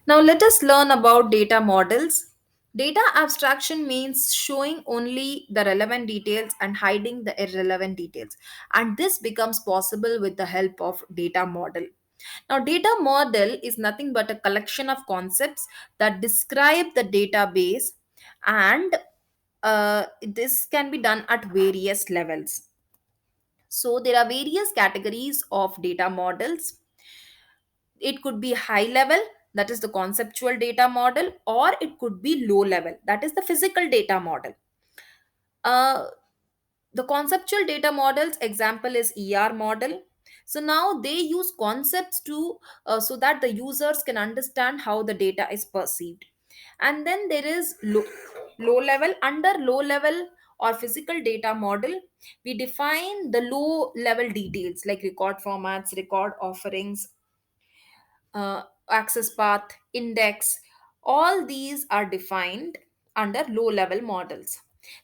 Now let us learn about data models. Data abstraction means showing only the relevant details and hiding the irrelevant details. And this becomes possible with the help of data model. Now, data model is nothing but a collection of concepts that describe the database, and this can be done at various levels. So, there are various categories of data models. It could be high level, that is the conceptual data model, or it could be low level, that is the physical data model. Uh, the conceptual data models example is model. So now they use concepts to so that the users can understand how the data is perceived. And then there is low level. Under low level or physical data model, we define the low level details like record formats, record offerings, access path, index. All these are defined under low level models.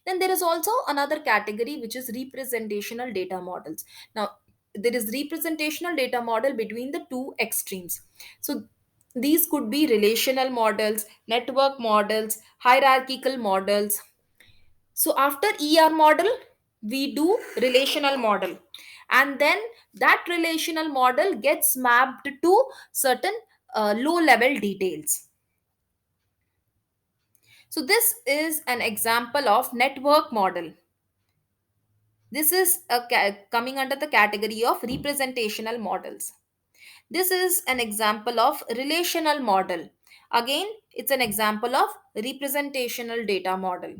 Then there is also another category which is representational data models. Now, there is representational data model between the two extremes. So these could be relational models, network models, hierarchical models. So after model, we do relational model. And then that relational model gets mapped to certain low level details. So this is an example of network model. This is coming under the category of representational models. This is an example of relational model. Again, it's an example of representational data model.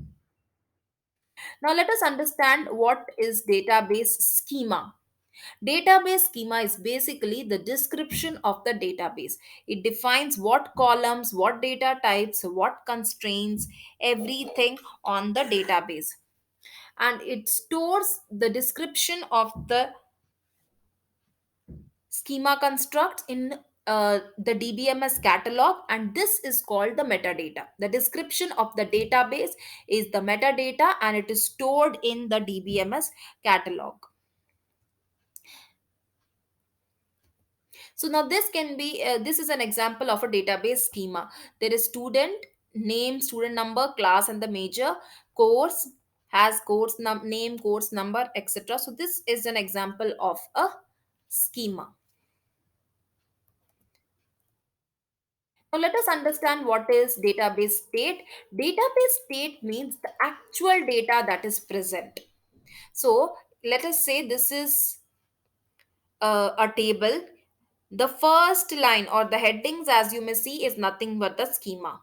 Now let us understand what is database schema. Database schema is basically the description of the database. It defines what columns, what data types, what constraints, everything on the database. And it stores the description of the schema constructs in the DBMS catalog, and this is called the metadata. The description of the database is the metadata, and it is stored in the DBMS catalog. So now this can be this is an example of a database schema. There is student name, student number, class, and the major. Course has name, course number, etc. So this is an example of a schema. Now let us understand what is database state. Database state means the actual data that is present. So let us say this is a table. The first line or the headings, as you may see, is nothing but the schema.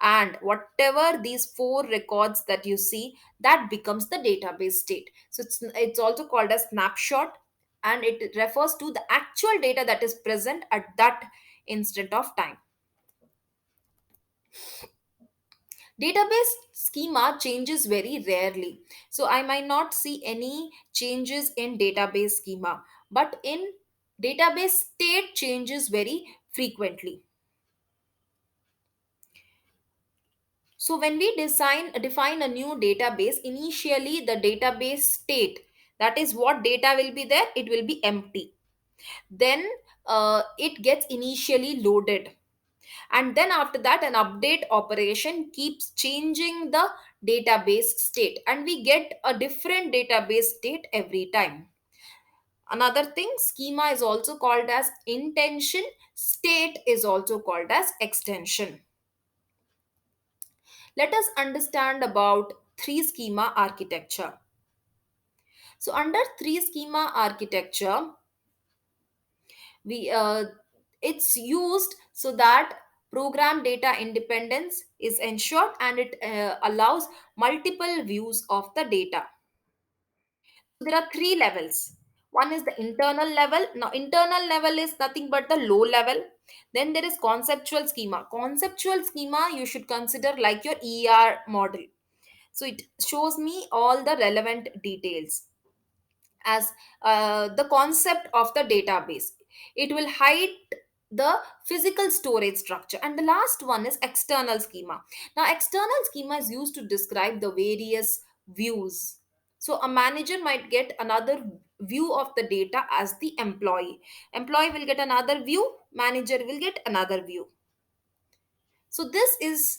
And whatever these four records that you see, that becomes the database state. So it's also called a snapshot, and it refers to the actual data that is present at that instant of time. Database schema changes very rarely. So I might not see any changes in database schema, but in database state changes very frequently. So when we define a new database, initially the database state, that is what data will be there, it will be empty. Then it gets initially loaded, and then after that an update operation keeps changing the database state, and we get a different database state every time. Another thing, schema is also called as intention, state is also called as extension. Let us understand about three schema architecture. So under three schema architecture, we it's used so that program data independence is ensured, and it allows multiple views of the data. There are three levels. One is the internal level. Now internal level is nothing but the low level. Then there is conceptual schema. Conceptual schema you should consider like your model. So it shows me all the relevant details as the concept of the database. It will hide the physical storage structure. And the last one is external schema. Now external schema is used to describe the various views. So a manager might get another view of the data as the employee will get another view, manager will get another view. So this is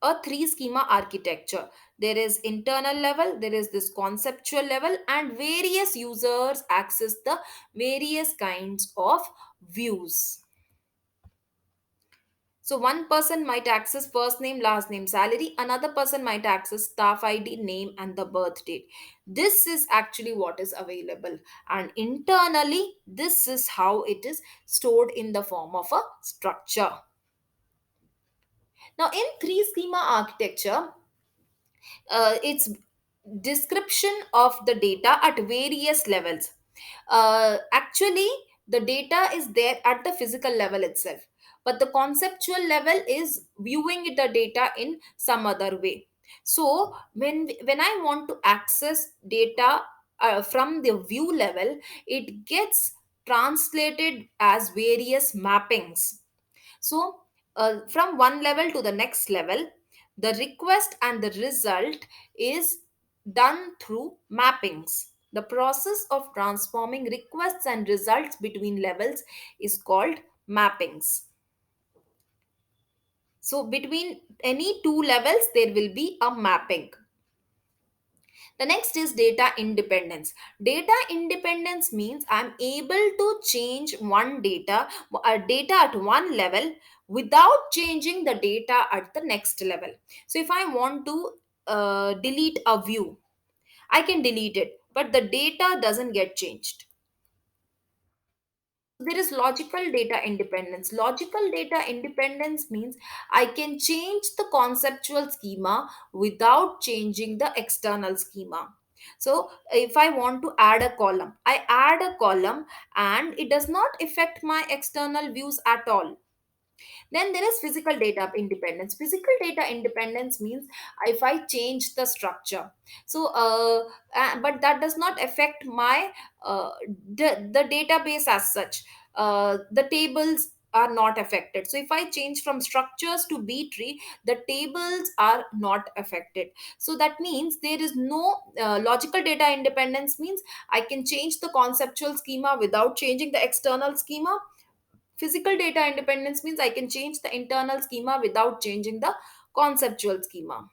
a three schema architecture. There is internal level, there is this conceptual level, and various users access the various kinds of views. So one person might access first name, last name, salary. Another person might access staff ID, name, and the birth date. This is actually what is available. And internally, this is how it is stored in the form of a structure. Now, in three schema architecture, it's description of the data at various levels. Actually, the data is there at the physical level itself, but the conceptual level is viewing the data in some other way. So when I want to access data from the view level, it gets translated as various mappings. So, from one level to the next level, the request and the result is done through mappings. The process of transforming requests and results between levels is called mappings. So, between any two levels, there will be a mapping. The next is data independence. Data independence means I'm able to change data at one level without changing the data at the next level. So if I want to delete a view, I can delete it, but the data doesn't get changed. There is logical data independence. Logical data independence means I can change the conceptual schema without changing the external schema. So if I want to add a column, I add a column and it does not affect my external views at all. Then there is physical data independence. Physical data independence means if I change the structure, so but that does not affect my the database as such. The tables are not affected. So if I change from structures to b tree, the tables are not affected. So that means there is no logical data independence means I can change the conceptual schema without changing the external schema. Physical data independence means I can change the internal schema without changing the conceptual schema.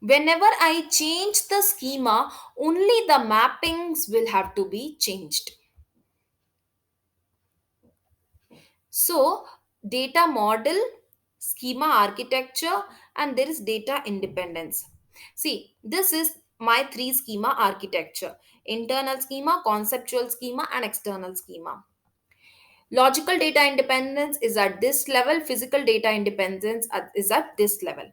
Whenever I change the schema, only the mappings will have to be changed. So, data model, schema architecture, and there is data independence. See, this is my three schema architecture: internal schema, conceptual schema, and external schema. Logical data independence is at this level, physical data independence is at this level.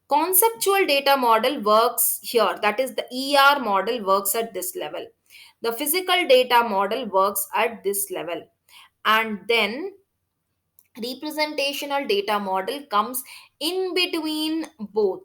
Conceptual data model works here, that is, the ER model works at this level. The physical data model works at this level. And then representational data model comes in between both.